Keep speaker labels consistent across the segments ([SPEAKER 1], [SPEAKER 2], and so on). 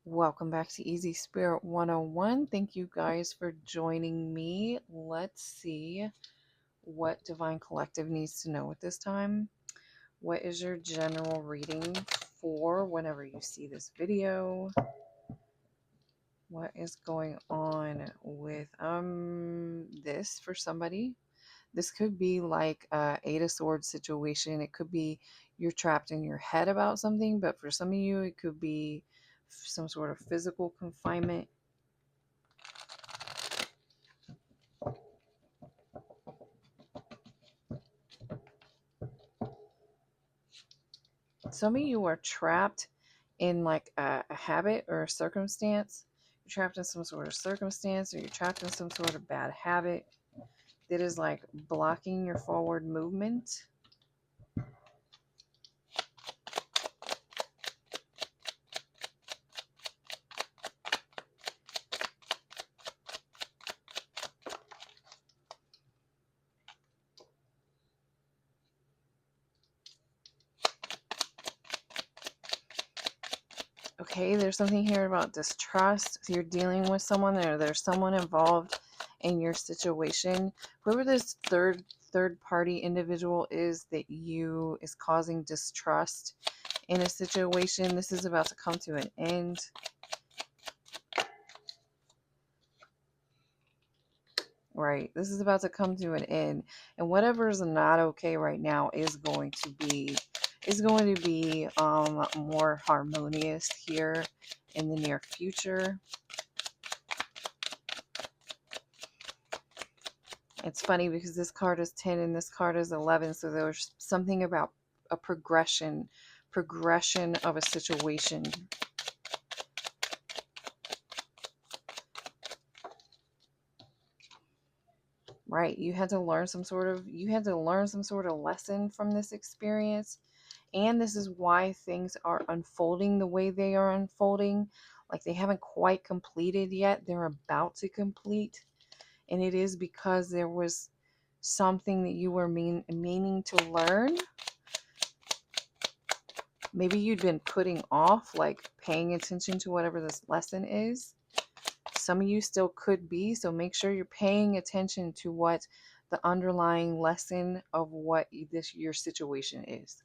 [SPEAKER 1] Welcome back to Easy Spirit 101. Thank you guys for joining me. Let's see what Divine Collective needs to know at this time. What is your general reading for whenever you see this video? What is going on with this for somebody? This could be like a Eight of Swords situation. It could be you're trapped in your head about something, but for some of you, it could be some sort of physical confinement. Some of you are trapped in like a habit or a circumstance. You're trapped in some sort of circumstance, or you're trapped in some sort of bad habit that is like blocking your forward movement. Okay, there's something here about distrust. If you're dealing with someone, or there's someone involved in your situation, whoever this third party individual is that is causing distrust in a situation, this is about to come to an end. Right, this is about to come to an end, and whatever is not okay right now is going to be more harmonious here in the near future. It's funny because this card is 10 and this card is 11, so there's something about a progression of a situation. Right, you had to learn some sort of lesson from this experience. And this is why things are unfolding the way they are unfolding. Like they haven't quite completed yet. They're about to complete. And it is because there was something that you were meaning to learn. Maybe you'd been putting off, like paying attention to whatever this lesson is. Some of you still could be. So make sure you're paying attention to what the underlying lesson of what your situation is.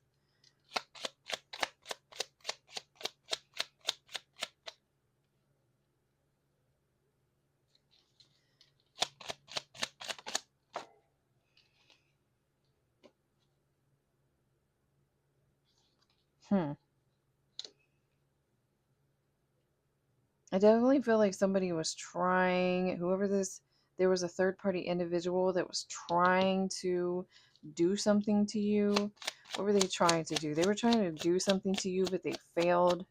[SPEAKER 1] I definitely feel like somebody was trying, there was a third party individual that was trying to do something to you. What were they trying to do? They were trying to do something to you, but they failed.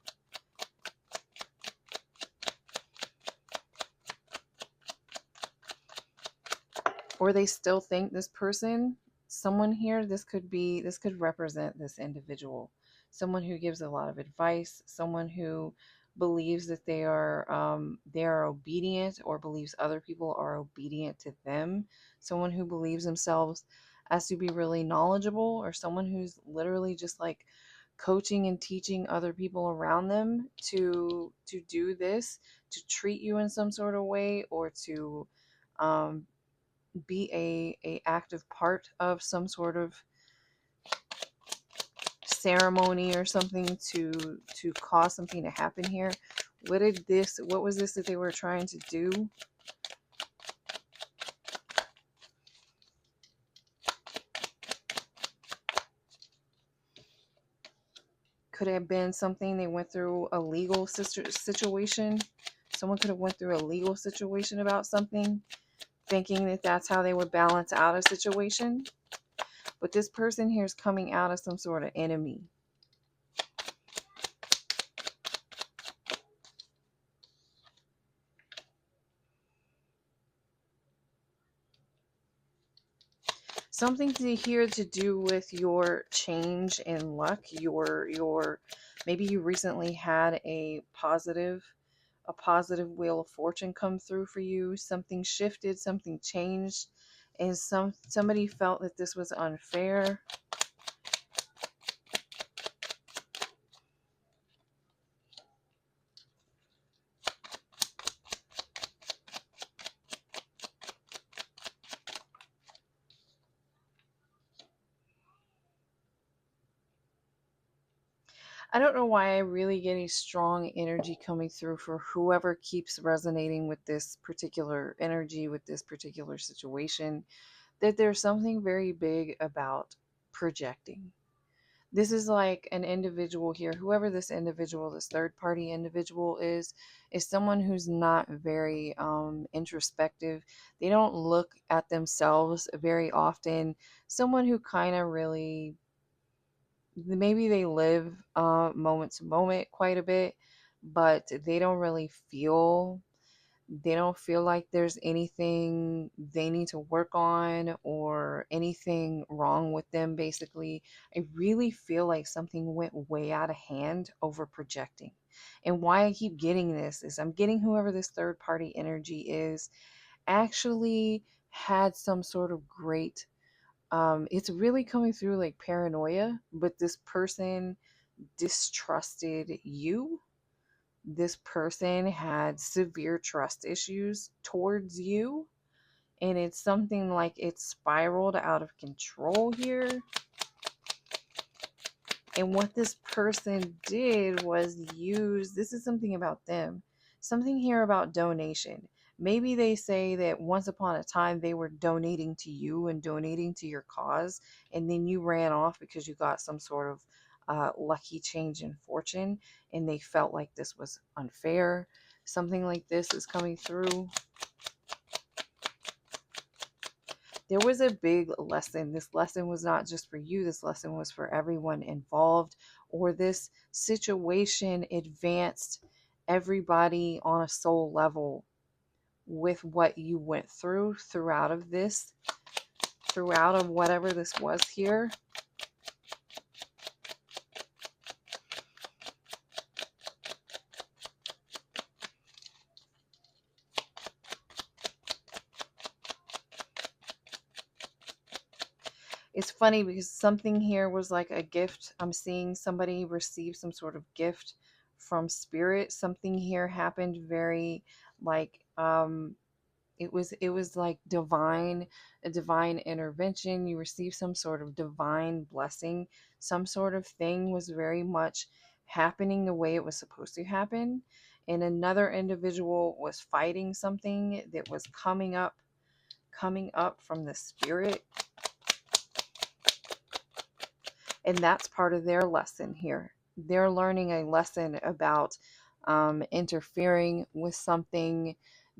[SPEAKER 1] Or they still think this person, someone here, this could represent this individual. Someone who gives a lot of advice, someone who believes that they are obedient, or believes other people are obedient to them. Someone who believes themselves as to be really knowledgeable, or someone who's literally just like coaching and teaching other people around them to do this, to treat you in some sort of way, or to be a active part of some sort of ceremony or something to cause something to happen here. What was this that they were trying to do? Could have been something they went through a legal situation. Someone could have went through a legal situation about something, thinking that that's how they would balance out a situation. But this person here is coming out of some sort of enemy. Something here to do with your change in luck. Your maybe you recently had a positive wheel of fortune come through for you. Something shifted, something changed, and somebody felt that this was unfair. I don't know why I really get a strong energy coming through for whoever keeps resonating with this particular energy, with this particular situation, that there's something very big about projecting. This is like an individual here, whoever this individual, this third party individual is someone who's not very introspective. They don't look at themselves very often. Someone who kind of really, maybe they live moment to moment quite a bit, but they don't feel like there's anything they need to work on or anything wrong with them, basically. I really feel like something went way out of hand over projecting. And why I keep getting this is I'm getting whoever this third party energy is actually had some sort of great, it's really coming through like paranoia, but this person distrusted you. This person had severe trust issues towards you, and it's something like it spiraled out of control here. And what this person did was use, this is something about them, something here about donation. Maybe they say that once upon a time they were donating to you and donating to your cause, and then you ran off because you got some sort of lucky change in fortune, and they felt like this was unfair. Something like this is coming through. There was a big lesson. This lesson was not just for you, this lesson was for everyone involved, or this situation advanced everybody on a soul level with what you went throughout of this, throughout of whatever this was here. It's funny because something here was like a gift. I'm seeing somebody receive some sort of gift from spirit. Something here happened very like it was like divine, a divine intervention. You received some sort of divine blessing. Some sort of thing was very much happening the way it was supposed to happen, and another individual was fighting something that was coming up from the spirit. And that's part of their lesson here. They're learning a lesson about interfering with something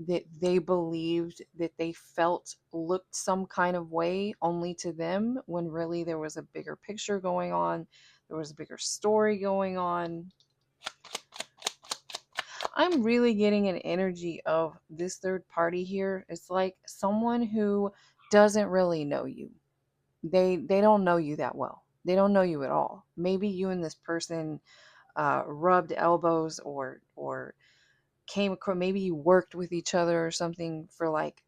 [SPEAKER 1] that they believed, that they felt looked some kind of way only to them, when really there was a bigger picture going on. There was a bigger story going on. I'm really getting an energy of this third party here. It's like someone who doesn't really know you. They don't know you that well. They don't know you at all. Maybe you and this person rubbed elbows, or came across, maybe you worked with each other or something for like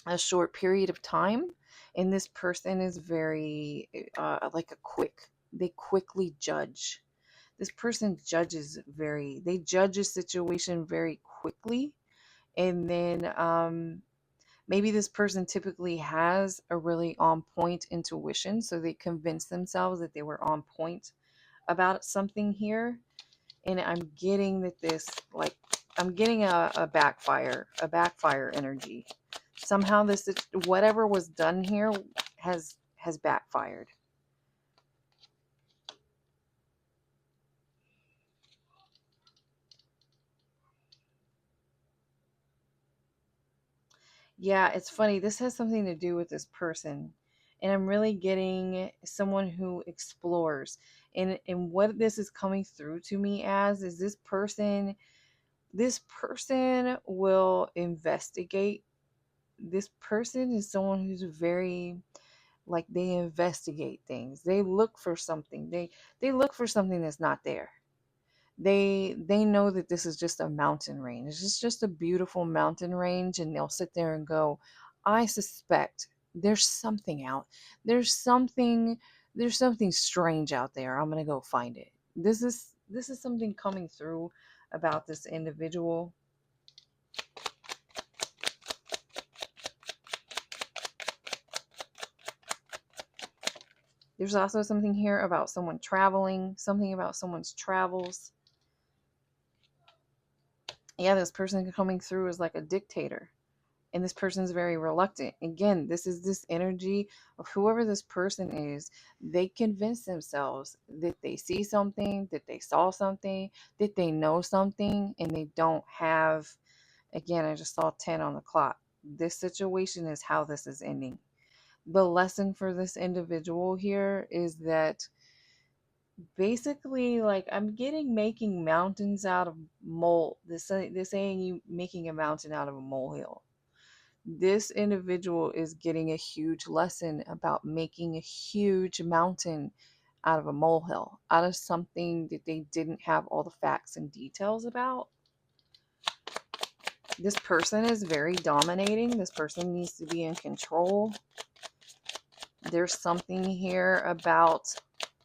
[SPEAKER 1] a short period of time, and this person is very like they quickly judge. This person they judge a situation very quickly, and then maybe this person typically has a really on point intuition, so they convince themselves that they were on point about something here. And I'm getting that this, like, I'm getting a backfire energy. Somehow this, whatever was done here has backfired. Yeah, it's funny. This has something to do with this person. And I'm really getting someone who explores. And what this is coming through to me as is this person will investigate. This person is someone who's very, like, they investigate things. They look for something. They look for something that's not there. They know that this is just a mountain range. It's just a beautiful mountain range, and they'll sit there and go, I suspect there's something out. There's something there's something strange out there. I'm going to go find it. This is something coming through about this individual. There's also something here about someone traveling, something about someone's travels. Yeah, this person coming through is like a dictator. And this person's very reluctant. Again, this is this energy of whoever this person is. They convince themselves that they see something, that they saw something, that they know something, and they don't have. Again, I just saw 10 on the clock. This situation is how this is ending. The lesson for this individual here is that basically, like, I'm getting making mountains out of mole. This saying, you making a mountain out of a molehill. This individual is getting a huge lesson about making a huge mountain out of a molehill, out of something that they didn't have all the facts and details about. This person is very dominating. This person needs to be in control. There's something here about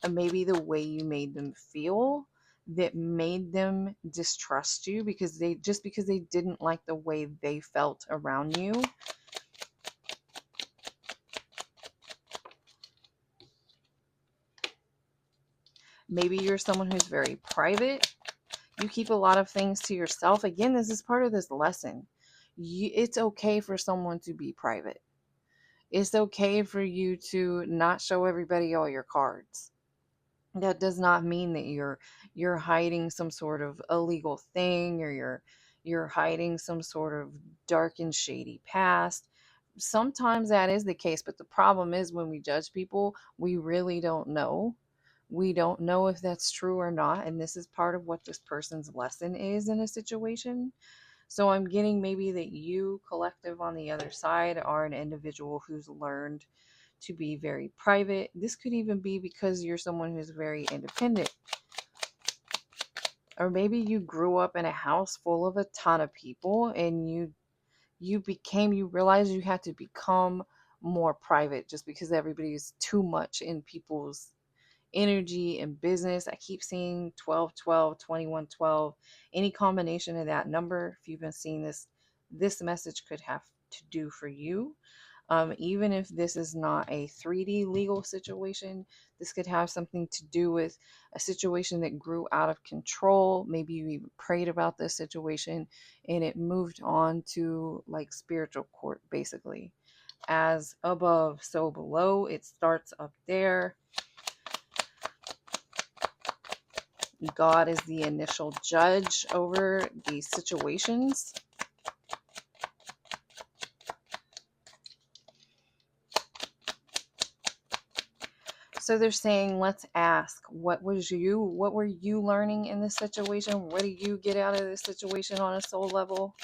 [SPEAKER 1] maybe the way you made them feel that made them distrust you because they didn't like the way they felt around you. Maybe you're someone who's very private. You keep a lot of things to yourself. Again, this is part of this lesson. It's okay for someone to be private. It's okay for you to not show everybody all your cards. That does not mean that you're hiding some sort of illegal thing, or you're hiding some sort of dark and shady past. Sometimes that is the case, but the problem is when we judge people, we really don't know. We don't know if that's true or not, and this is part of what this person's lesson is in a situation. So I'm getting maybe that you, collective, on the other side, are an individual who's learned to be very private. This could even be because you're someone who's very independent. Or maybe you grew up in a house full of a ton of people, and you realized you had to become more private just because everybody's too much in people's energy and business. I keep seeing 12, 12, 21, 12. Any combination of that number, if you've been seeing this message could have to do for you. Even if this is not a 3D legal situation, this could have something to do with a situation that grew out of control. Maybe you even prayed about this situation and it moved on to like spiritual court, basically. As above, so below. It starts up there. God is the initial judge over these situations. So they're saying, let's ask, what were you learning in this situation? What do you get out of this situation on a soul level?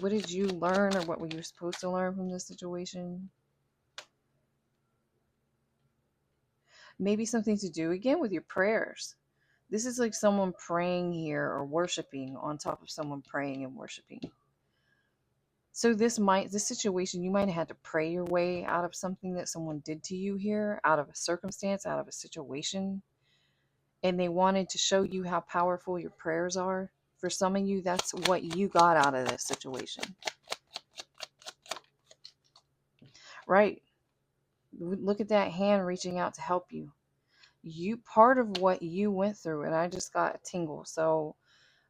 [SPEAKER 1] What did you learn, or what were you supposed to learn from this situation? Maybe something to do again with your prayers. This is like someone praying here or worshiping on top of someone praying and worshiping. So this situation, you might have had to pray your way out of something that someone did to you here, out of a circumstance, out of a situation. And they wanted to show you how powerful your prayers are. For some of you, that's what you got out of this situation. Right. Look at that hand reaching out to help you. Part of what you went through, and I just got a tingle. So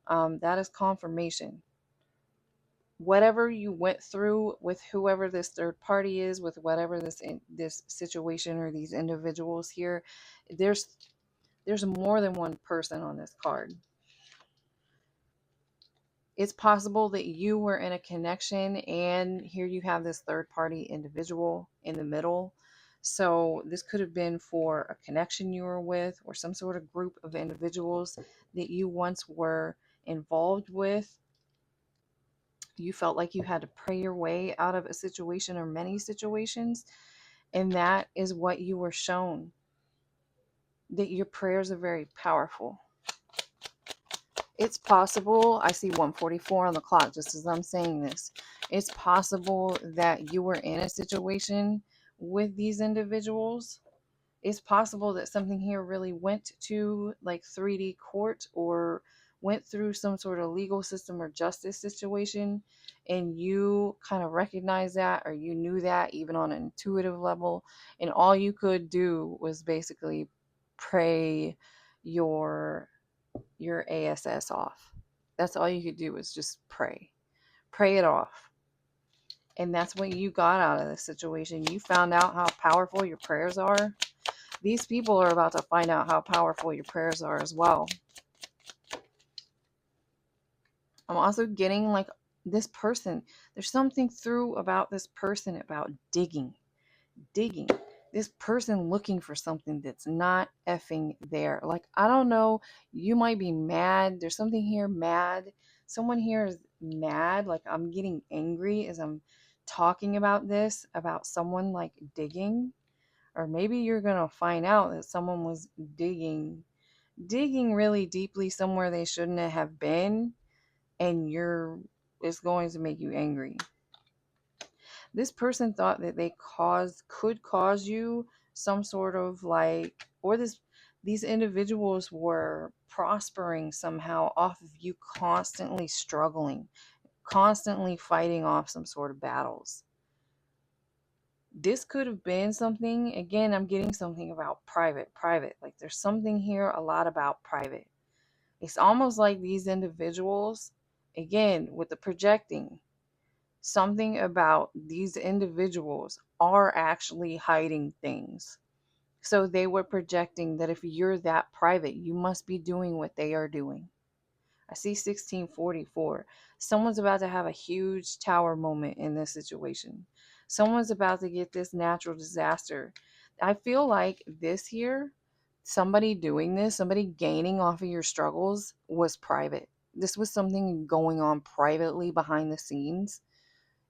[SPEAKER 1] that is confirmation. Whatever you went through with whoever this third party is, with whatever this situation or these individuals here, there's more than one person on this card. It's possible that you were in a connection and here you have this third party individual in the middle. So this could have been for a connection you were with, or some sort of group of individuals that you once were involved with. You felt like you had to pray your way out of a situation or many situations. And that is what you were shown, that your prayers are very powerful. It's possible, I see 144 on the clock just as I'm saying this. It's possible that you were in a situation with these individuals. It's possible that something here really went to like 3D court, or went through some sort of legal system or justice situation, and you kind of recognize that, or you knew that even on an intuitive level, and all you could do was basically pray your ASS off. That's all you could do, was just pray it off. And that's what you got out of this situation. You found out how powerful your prayers are. These people are about to find out how powerful your prayers are as well. I'm also getting like this person. There's something through about this person about digging. This person looking for something that's not effing there. Like, I don't know. You might be mad. There's something here mad. Someone here is mad. Like, I'm getting angry as I'm talking about this, about someone like digging. Or maybe you're going to find out that someone was digging really deeply somewhere they shouldn't have been, and it's going to make you angry. This person thought that they could cause you some sort of like, or these individuals were prospering somehow off of you constantly struggling, constantly fighting off some sort of battles. This could have been something, again, I'm getting something about private. Like, there's something here a lot about private. It's almost like these individuals, again, with the projecting, something about these individuals are actually hiding things. So they were projecting that if you're that private, you must be doing what they are doing. I see 1644. Someone's about to have a huge tower moment in this situation. Someone's about to get this natural disaster. I feel like this here, somebody doing this, somebody gaining off of your struggles, was private. This was something going on privately behind the scenes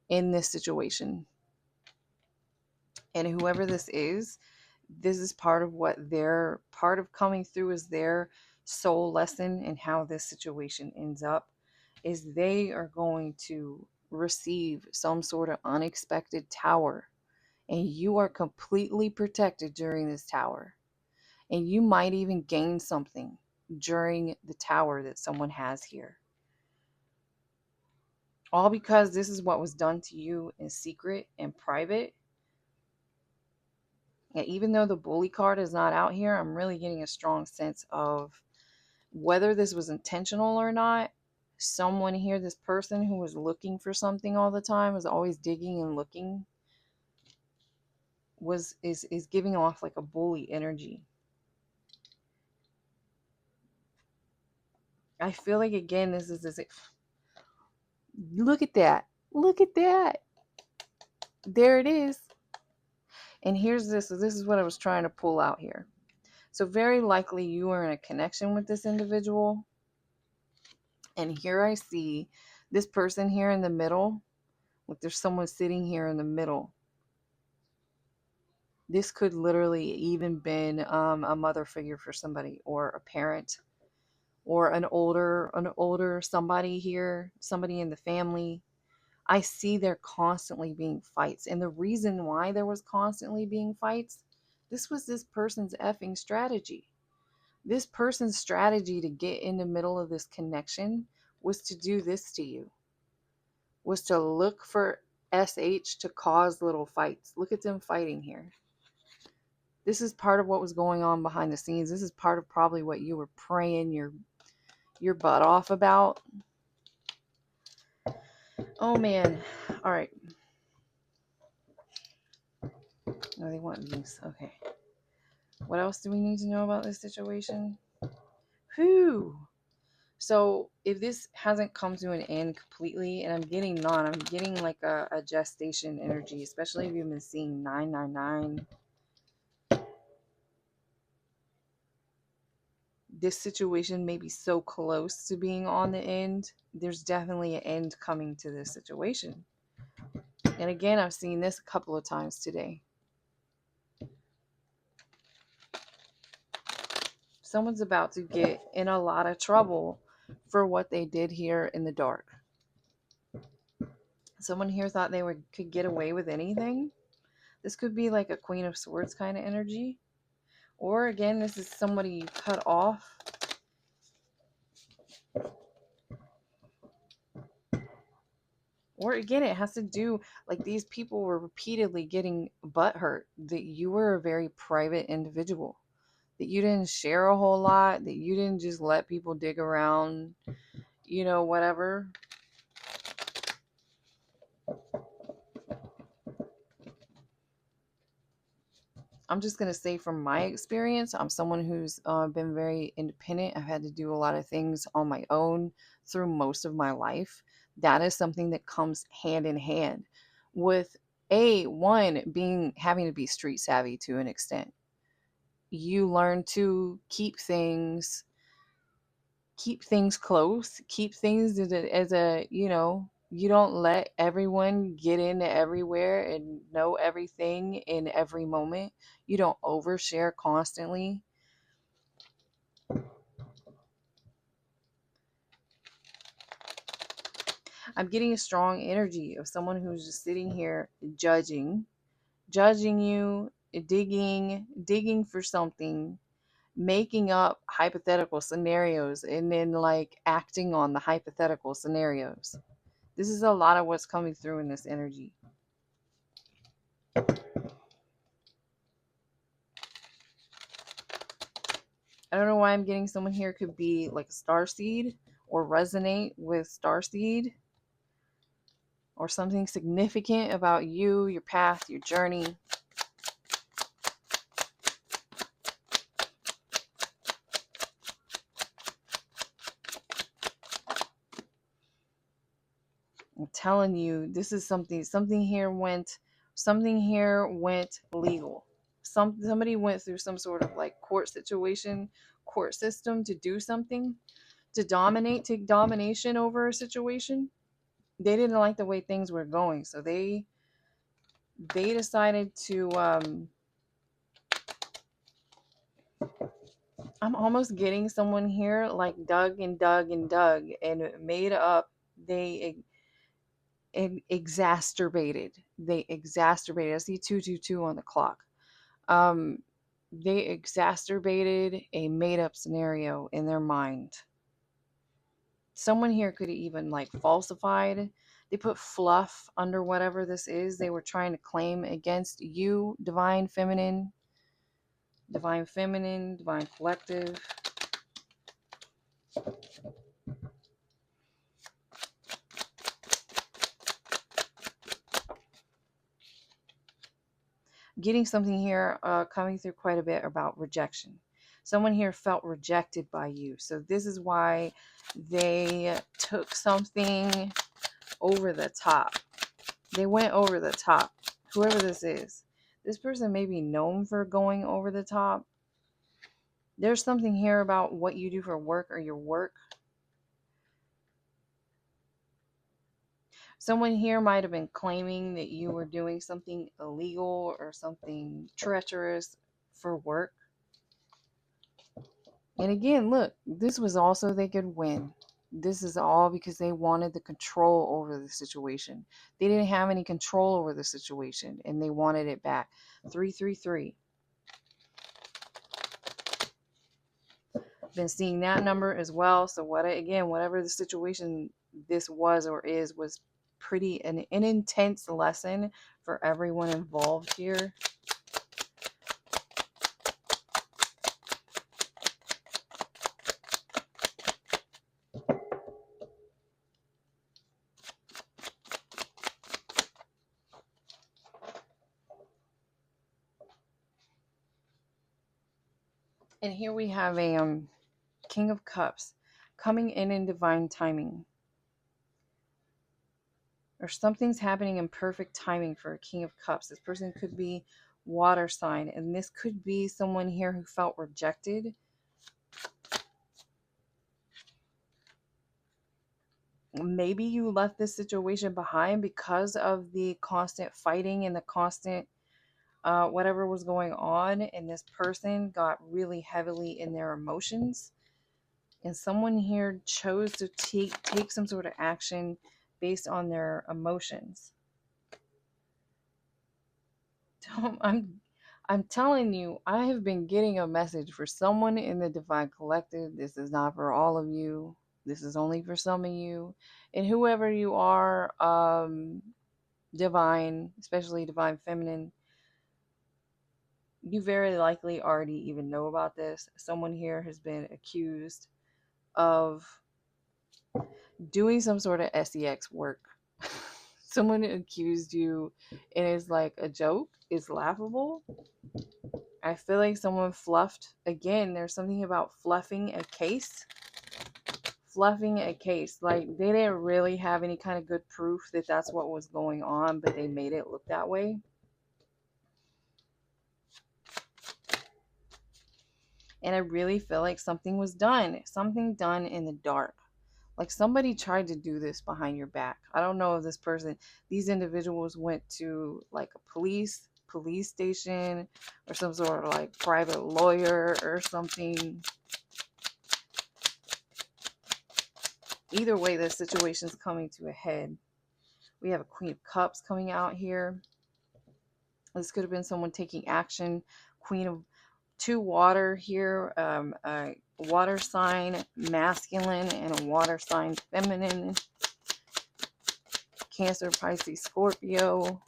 [SPEAKER 1] in this situation. And whoever this is part of part of coming through as their soul lesson, and how this situation ends up is they are going to receive some sort of unexpected tower, and you are completely protected during this tower. And you might even gain something during the tower that someone has here. All because this is what was done to you in secret and private. And even though the bully card is not out here, I'm really getting a strong sense of whether this was intentional or not. Someone here, this person who was looking for something all the time, was always digging and looking, is giving off like a bully energy. I feel like, again, this is look at that. Look at that. There it is. And here's this. So this is what I was trying to pull out here. So very likely you are in a connection with this individual. And here I see this person here in the middle. Like, there's someone sitting here in the middle. This could literally even been a mother figure for somebody, or a parent, or an older somebody here, somebody in the family. I see there constantly being fights. And the reason why there was constantly being fights, this was this person's effing strategy. This person's strategy to get in the middle of this connection was to do this to you. Was to look for SH to cause little fights. Look at them fighting here. This is part of what was going on behind the scenes. This is part of probably what you were praying your butt off about. Oh man. All right. No, they want these. Okay. What else do we need to know about this situation? Whew. So if this hasn't come to an end completely, and I'm getting like a gestation energy, especially if you've been seeing 999. This situation may be so close to being on the end. There's definitely an end coming to this situation. And again, I've seen this a couple of times today. Someone's about to get in a lot of trouble for what they did here in the dark. Someone here thought they could get away with anything. This could be like a Queen of Swords kind of energy. Or again, this is somebody you cut off. Or again, it has to do, like, these people were repeatedly getting butt hurt, that you were a very private individual, that you didn't share a whole lot, that you didn't just let people dig around, whatever. I'm just going to say from my experience, I'm someone who's been very independent. I've had to do a lot of things on my own through most of my life. That is something that comes hand in hand with one being having to be street savvy to an extent. You learn to keep things close, keep things as a, you don't let everyone get into everywhere and know everything in every moment. You don't overshare constantly. I'm getting a strong energy of someone who's just sitting here judging you, digging for something, making up hypothetical scenarios, and then like acting on the hypothetical scenarios. This is a lot of what's coming through in this energy. I don't know why I'm getting someone here could be like a star seed or resonate with star seed or something significant about you, your path, your journey. I'm telling you, this is something here went legal. Somebody went through some sort of like court situation, court system to do something, to take domination over a situation. They didn't like the way things were going, so they decided to I'm almost getting someone here like dug and dug and dug and made up. They exacerbated. They exacerbated. I see 222 on the clock. Um, they exacerbated a made up scenario in their mind. Someone here could have even like falsified. They put fluff under whatever this is they were trying to claim against you, divine feminine, divine collective. Getting something here coming through quite a bit about rejection. Someone here felt rejected by you. So this is why they took something over the top. They went over the top. Whoever this is. This person may be known for going over the top. There's something here about what you do for work or your work. Someone here might have been claiming that you were doing something illegal or something treacherous for work. And again, look, this was also they could win. This is all because they wanted the control over the situation. They didn't have any control over the situation and they wanted it back. 333. Been seeing that number as well. So whatever the situation this was or is was pretty an intense lesson for everyone involved here. And here we have a King of Cups coming in divine timing. Or something's happening in perfect timing for a King of Cups. This person could be water sign, and this could be someone here who felt rejected. Maybe you left this situation behind because of the constant fighting and the constant whatever was going on, and this person got really heavily in their emotions. And someone here chose to take some sort of action based on their emotions. I'm telling you, I have been getting a message for someone in the Divine Collective. This is not for all of you. This is only for some of you. And whoever you are, divine, especially divine feminine, you very likely already even know about this. Someone here has been accused of doing some sort of sex work. Someone accused you and it's like a joke, it's laughable. I feel like someone fluffed. Again, there's something about fluffing a case. Fluffing a case. Like, they didn't really have any kind of good proof that that's what was going on, but they made it look that way. And I really feel like something was done. Something done in the dark. Like, somebody tried to do this behind your back. I don't know if these individuals went to like a police station or some sort of like private lawyer or something. Either way, the situation's coming to a head. We have a Queen of Cups coming out here. This could have been someone taking action. Queen of Two water here, a water sign masculine and a water sign feminine. Cancer, Pisces, Scorpio.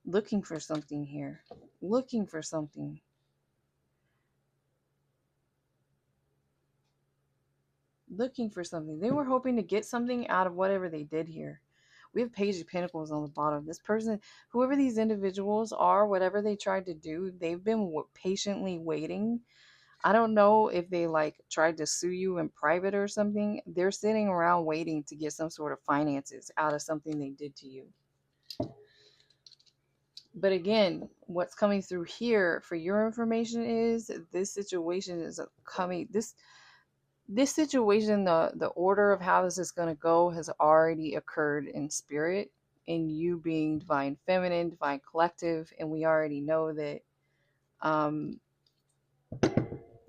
[SPEAKER 1] Looking for something here. Looking for something. Looking for something. They were hoping to get something out of whatever they did here. We have Page of Pentacles on the bottom. This person, whoever these individuals are, whatever they tried to do, they've been patiently waiting. I don't know if they like tried to sue you in private or something. They're sitting around waiting to get some sort of finances out of something they did to you. But again, what's coming through here for your information is this situation is coming. This situation, the order of how this is going to go has already occurred in spirit, in you being divine feminine, divine collective, and we already know that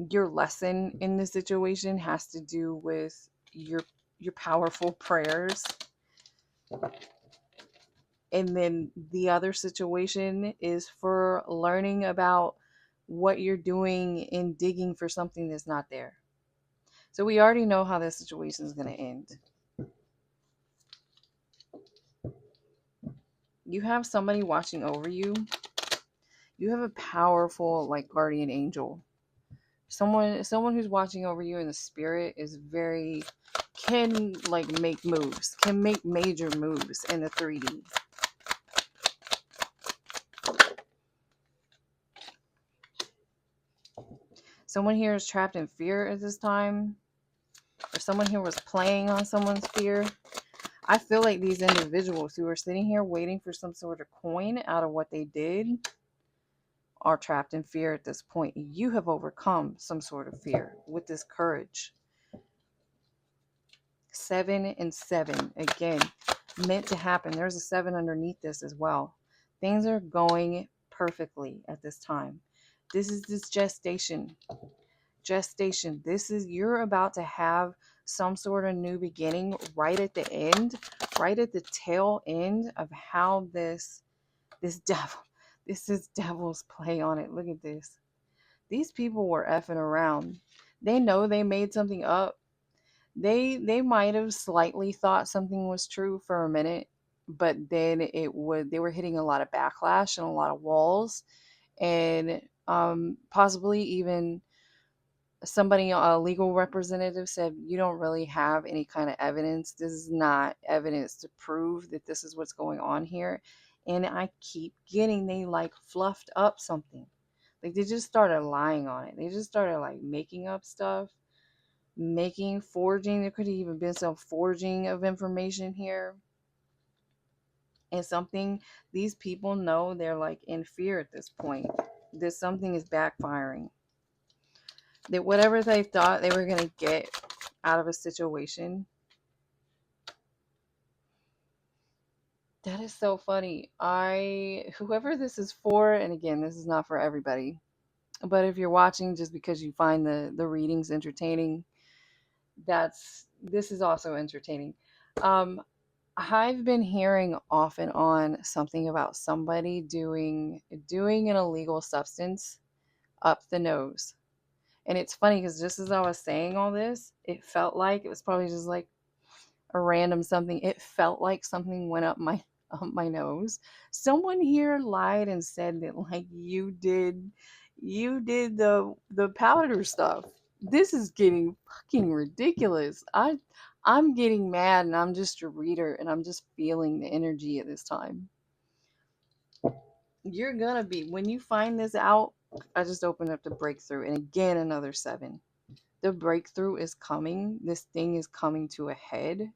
[SPEAKER 1] your lesson in this situation has to do with your powerful prayers. And then the other situation is for learning about what you're doing in digging for something that's not there. So we already know how this situation is going to end. You have somebody watching over you. You have a powerful like guardian angel. Someone who's watching over you in the spirit is can like make moves, can make major moves in the 3D. Someone here is trapped in fear at this time, or someone here was playing on someone's fear. I feel like these individuals who are sitting here waiting for some sort of coin out of what they did are trapped in fear at this point. You have overcome some sort of fear with this courage. 7 and 7. Again, meant to happen. There's a 7 underneath this as well. Things are going perfectly at this time. This is this gestation. You're about to have some sort of new beginning right at the end, right at the tail end of how this is devil's play on it. Look at this. These people were effing around. They know they made something up. They might have slightly thought something was true for a minute, but then they were hitting a lot of backlash and a lot of walls, and possibly even somebody, a legal representative, said, you don't really have any kind of evidence. This is not evidence to prove that this is what's going on here. And I keep getting, they like fluffed up something. Like they just started lying on it. They just started like making up stuff, forging. There could have even been some forging of information here. And something, these people know they're like in fear at this point. That something is backfiring. That whatever they thought they were going to get out of a situation. That is so funny. Whoever this is for, and again, this is not for everybody, but if you're watching just because you find the readings entertaining, this is also entertaining. I've been hearing off and on something about somebody doing an illegal substance, up the nose. And it's funny because just as I was saying all this, it felt like it was probably just like a random something. It felt like something went up my nose. Someone here lied and said that like you did the powder stuff. This is getting fucking ridiculous. I'm getting mad and I'm just a reader and I'm just feeling the energy at this time. You're gonna be, when you find this out, I just opened up the breakthrough and again another 7. The breakthrough is coming. This thing is coming to a head.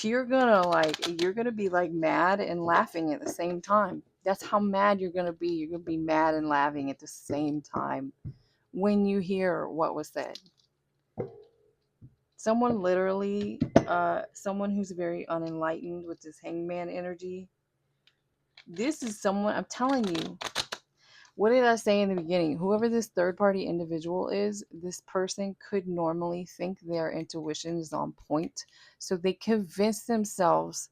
[SPEAKER 1] You're gonna be like mad and laughing at the same time. That's how mad you're gonna be. You're gonna be mad and laughing at the same time when you hear what was said. Someone literally, someone who's very unenlightened with this hangman energy. This is someone, I'm telling you, what did I say in the beginning? Whoever this third party individual is, this person could normally think their intuition is on point. So they convince themselves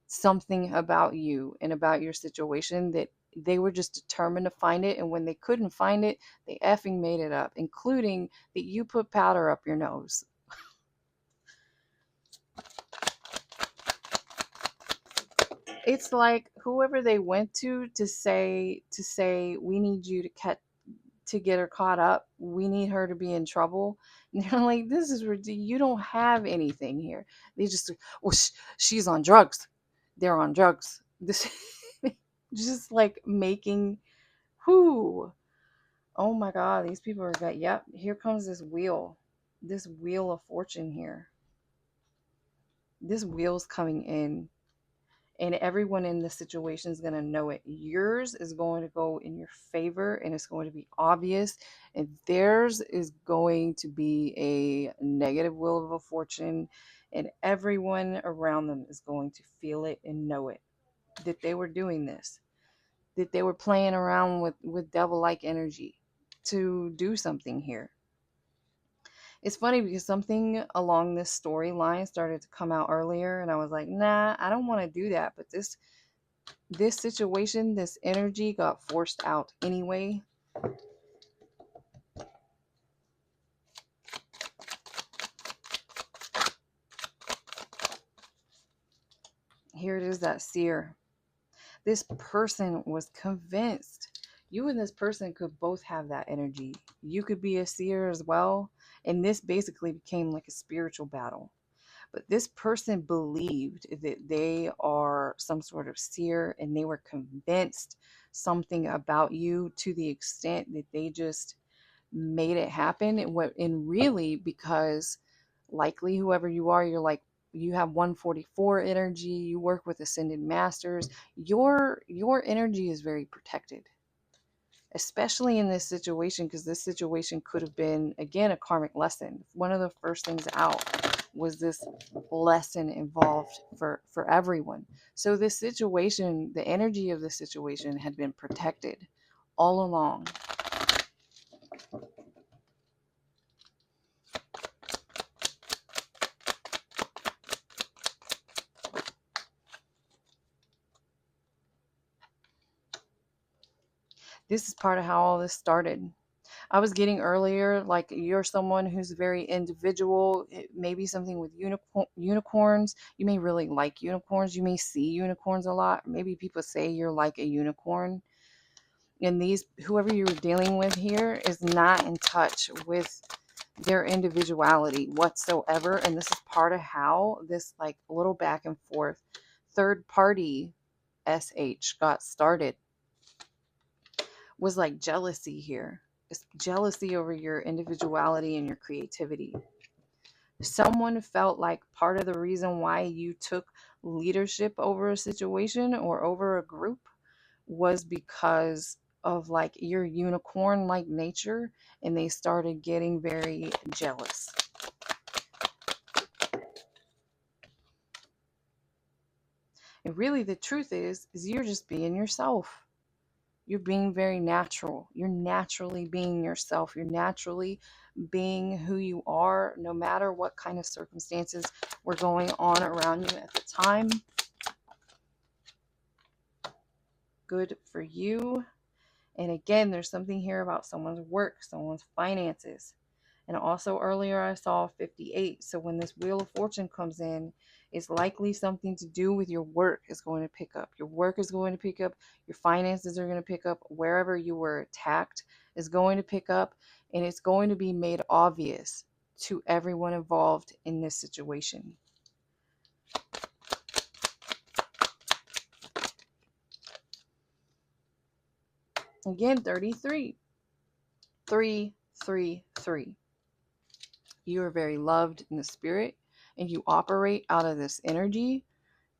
[SPEAKER 1] something about you and about your situation that they were just determined to find it. And when they couldn't find it, they effing made it up, including that you put powder up your nose. It's like whoever they went to say we need you to get her caught up. We need her to be in trouble. And they're like, this is ridiculous. You don't have anything here. They just, well, she's on drugs. They're on drugs. This, just like making, whoo. Oh my God, these people are that. Yep, here comes this wheel of fortune here. This wheel's coming in. And everyone in the situation is going to know it. Yours is going to go in your favor and it's going to be obvious. And theirs is going to be a negative wheel of a fortune. And everyone around them is going to feel it and know it. That they were doing this. That they were playing around with devil-like energy to do something here. It's funny because something along this storyline started to come out earlier. And I was like, nah, I don't want to do that. But this situation, this energy got forced out anyway. Here it is, that seer. This person was convinced. You and this person could both have that energy. You could be a seer as well. And this basically became like a spiritual battle. But this person believed that they are some sort of seer and they were convinced something about you to the extent that they just made it happen. And really, because likely whoever you are, you're like, you have 144 energy, you work with ascended masters, your energy is very protected, especially in this situation, because this situation could have been, again, a karmic lesson. One of the first things out was this lesson involved for everyone. So this situation, the energy of the situation had been protected all along. This is part of how all this started. I was getting earlier, like you're someone who's very individual, maybe something with unicorns. You may really like unicorns. You may see unicorns a lot. Maybe people say you're like a unicorn. And whoever you're dealing with here is not in touch with their individuality whatsoever. And this is part of how this like little back and forth third party SH got started. Was like jealousy here. It's jealousy over your individuality and your creativity. Someone felt like part of the reason why you took leadership over a situation or over a group was because of like your unicorn like nature, and they started getting very jealous. And really the truth is you're just being yourself. You're being very natural. You're naturally being yourself. You're naturally being who you are, no matter what kind of circumstances were going on around you at the time. Good for you. And again, there's something here about someone's work, someone's finances. And also earlier I saw 58. So when this Wheel of Fortune comes in, it's likely something to do with your work is going to pick up. Your work is going to pick up. Your finances are going to pick up. Wherever you were attacked is going to pick up. And it's going to be made obvious to everyone involved in this situation. Again, 33. 333. You are very loved in the spirit and you operate out of this energy.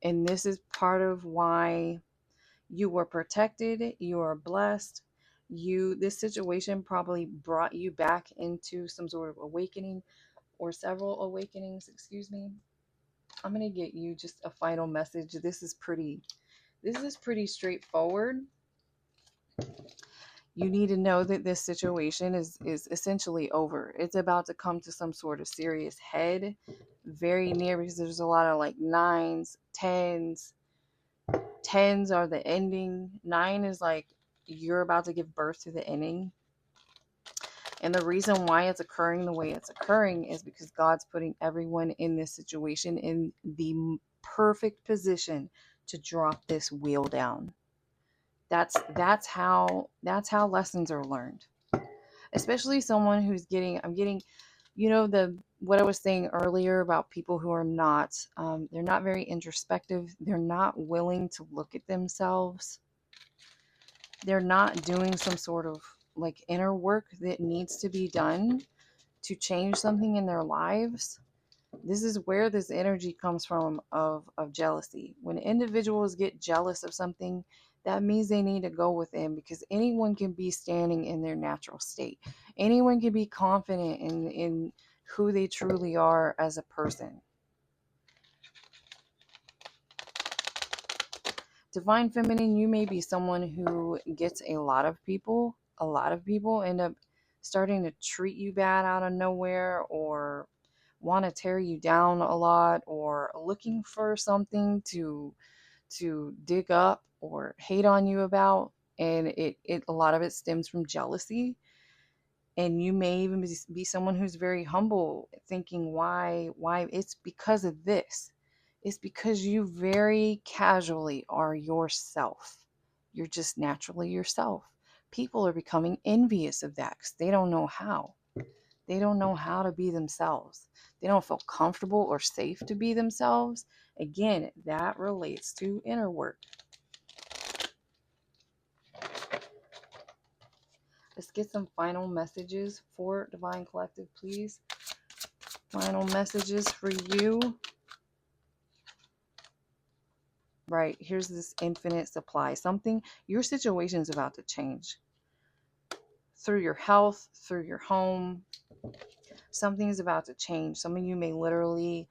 [SPEAKER 1] And this is part of why you were protected. You are blessed. This situation probably brought you back into some sort of awakening or several awakenings, excuse me. I'm going to get you just a final message. This is pretty straightforward. You need to know that this situation is essentially over. It's about to come to some sort of serious head very near, because there's a lot of like 9s, 10s. 10s are the ending. 9 is like you're about to give birth to the ending. And the reason why it's occurring the way it's occurring is because God's putting everyone in this situation in the perfect position to drop this wheel down. That's how lessons are learned. Especially someone who's I'm getting, what I was saying earlier about people who are not, they're not very introspective. They're not willing to look at themselves. They're not doing some sort of like inner work that needs to be done to change something in their lives. This is where this energy comes from of jealousy. When individuals get jealous of something, that means they need to go within, because anyone can be standing in their natural state. Anyone can be confident in who they truly are as a person. Divine Feminine, you may be someone who gets a lot of people end up starting to treat you bad out of nowhere, or want to tear you down a lot, or looking for something to dig up or hate on you about. And it a lot of it stems from jealousy. And you may even be someone who's very humble, thinking why it's because of this. It's because you very casually are yourself. You're just naturally yourself. People are becoming envious of that because they don't know how. They don't know how to be themselves. They don't feel comfortable or safe to be themselves. Again, that relates to inner work. Let's get some final messages for Divine Collective, please. Final messages for you. Right, here's this infinite supply. Your situation is about to change. Through your health, through your home, something is about to change. Some of you may literally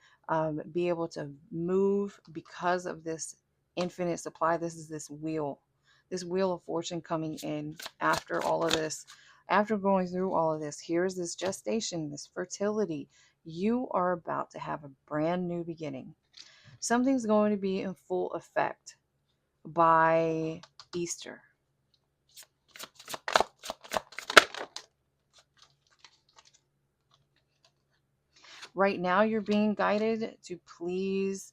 [SPEAKER 1] be able to move because of this infinite supply. This is this wheel of fortune coming in after all of this. After going through all of this, here's this gestation, this fertility. You are about to have a brand new beginning. Something's going to be in full effect by Easter. Right now, you're being guided to please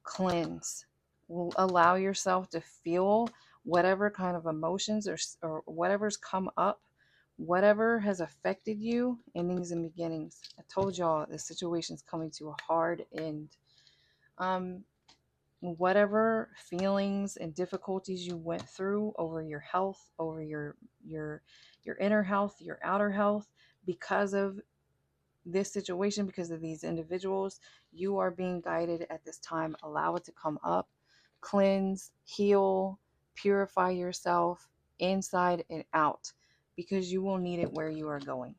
[SPEAKER 1] cleanse. Allow yourself to feel whatever kind of emotions or whatever's come up, whatever has affected you, endings and beginnings. I told y'all the situation's coming to a hard end. Whatever feelings and difficulties you went through over your health, over your inner health, your outer health, because of this situation, because of these individuals, you are being guided at this time. Allow it to come up, cleanse, heal, purify yourself inside and out, because you will need it where you are going.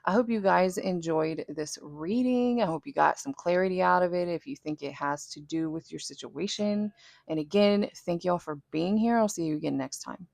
[SPEAKER 1] I hope you guys enjoyed this reading. I hope you got some clarity out of it if you think it has to do with your situation. And again, thank y'all for being here. I'll see you again next time.